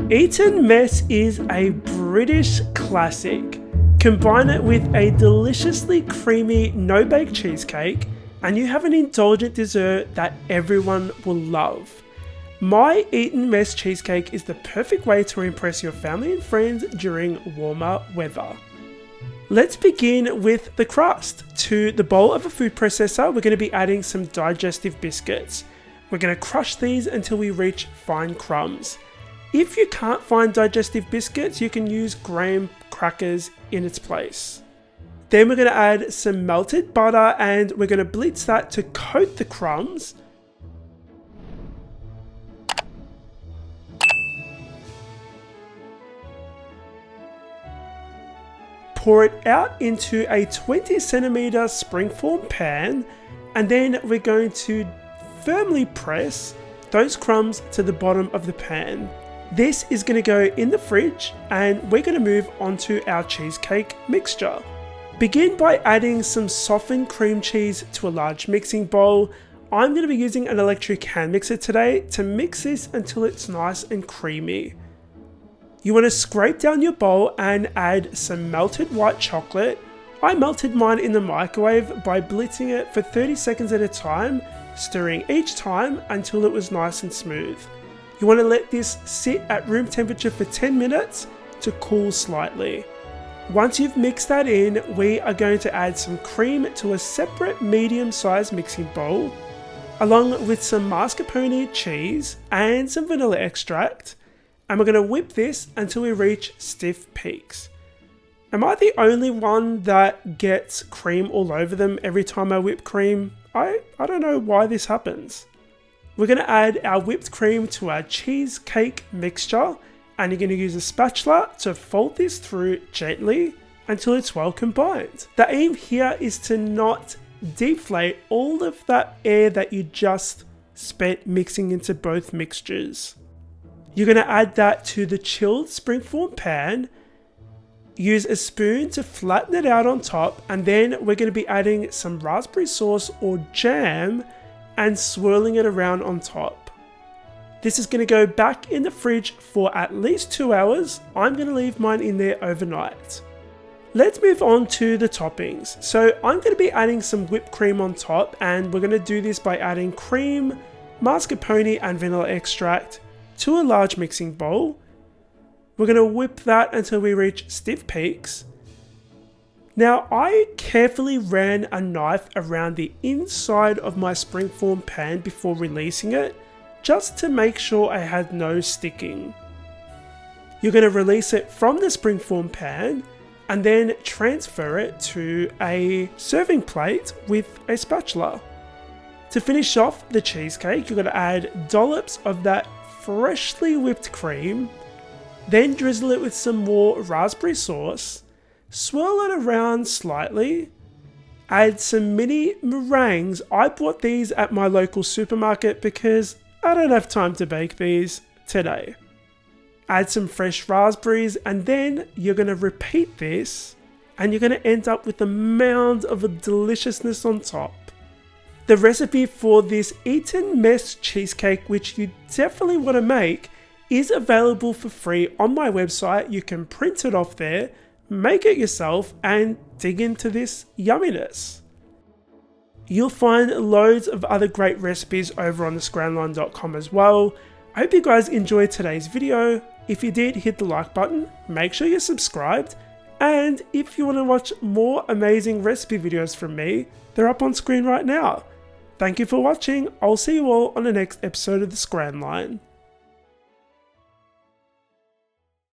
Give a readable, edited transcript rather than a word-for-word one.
Eton mess is a British classic. Combine it with a deliciously creamy no-bake cheesecake and you have an indulgent dessert that everyone will love. My Eton mess cheesecake is the perfect way to impress your family and friends during warmer weather. Let's begin with the crust. To the bowl of a food processor, we're going to be adding some digestive biscuits. We're going to crush these until we reach fine crumbs. If you can't find digestive biscuits, you can use graham crackers in its place. Then we're going to add some melted butter and we're going to blitz that to coat the crumbs. Pour it out into a 20cm springform pan and then we're going to firmly press those crumbs to the bottom of the pan. This is going to go in the fridge and we're going to move on to our cheesecake mixture. Begin by adding some softened cream cheese to a large mixing bowl. I'm going to be using an electric hand mixer today to mix this until it's nice and creamy. You want to scrape down your bowl and add some melted white chocolate. I melted mine in the microwave by blitzing it for 30 seconds at a time, stirring each time until it was nice and smooth. You want to let this sit at room temperature for 10 minutes to cool slightly. Once you've mixed that in, we are going to add some cream to a separate medium-sized mixing bowl, along with some mascarpone cheese and some vanilla extract, and we're going to whip this until we reach stiff peaks. Am I the only one that gets cream all over them every time I whip cream? I don't know why this happens. We're going to add our whipped cream to our cheesecake mixture and you're going to use a spatula to fold this through gently until it's well combined. The aim here is to not deflate all of that air that you just spent mixing into both mixtures. You're going to add that to the chilled springform pan. Use a spoon to flatten it out on top and then we're going to be adding some raspberry sauce or jam and swirling it around on top. This is going to go back in the fridge for at least 2 hours. I'm going to leave mine in there overnight. Let's move on to the toppings. So I'm going to be adding some whipped cream on top and we're going to do this by adding cream, mascarpone and vanilla extract to a large mixing bowl. We're going to whip that until we reach stiff peaks. Now I carefully ran a knife around the inside of my springform pan before releasing it, just to make sure I had no sticking. You're going to release it from the springform pan and then transfer it to a serving plate with a spatula. To finish off the cheesecake, you're going to add dollops of that freshly whipped cream, then drizzle it with some more raspberry sauce, swirl it around slightly, add some mini meringues. I bought these at my local supermarket because I don't have time to bake these today. Add some fresh raspberries and then you're going to repeat this and you're going to end up with a mound of a deliciousness on top. The recipe for this Eton mess cheesecake, which you definitely want to make, is available for free on my website. You can print it off there, make it yourself and dig into this yumminess. You'll find loads of other great recipes over on thescranline.com as well. I hope you guys enjoyed today's video. If you did, hit the like button, make sure you're subscribed, and if you want to watch more amazing recipe videos from me, they're up on screen right now. Thank you for watching. I'll see you all on the next episode of The Scran Line.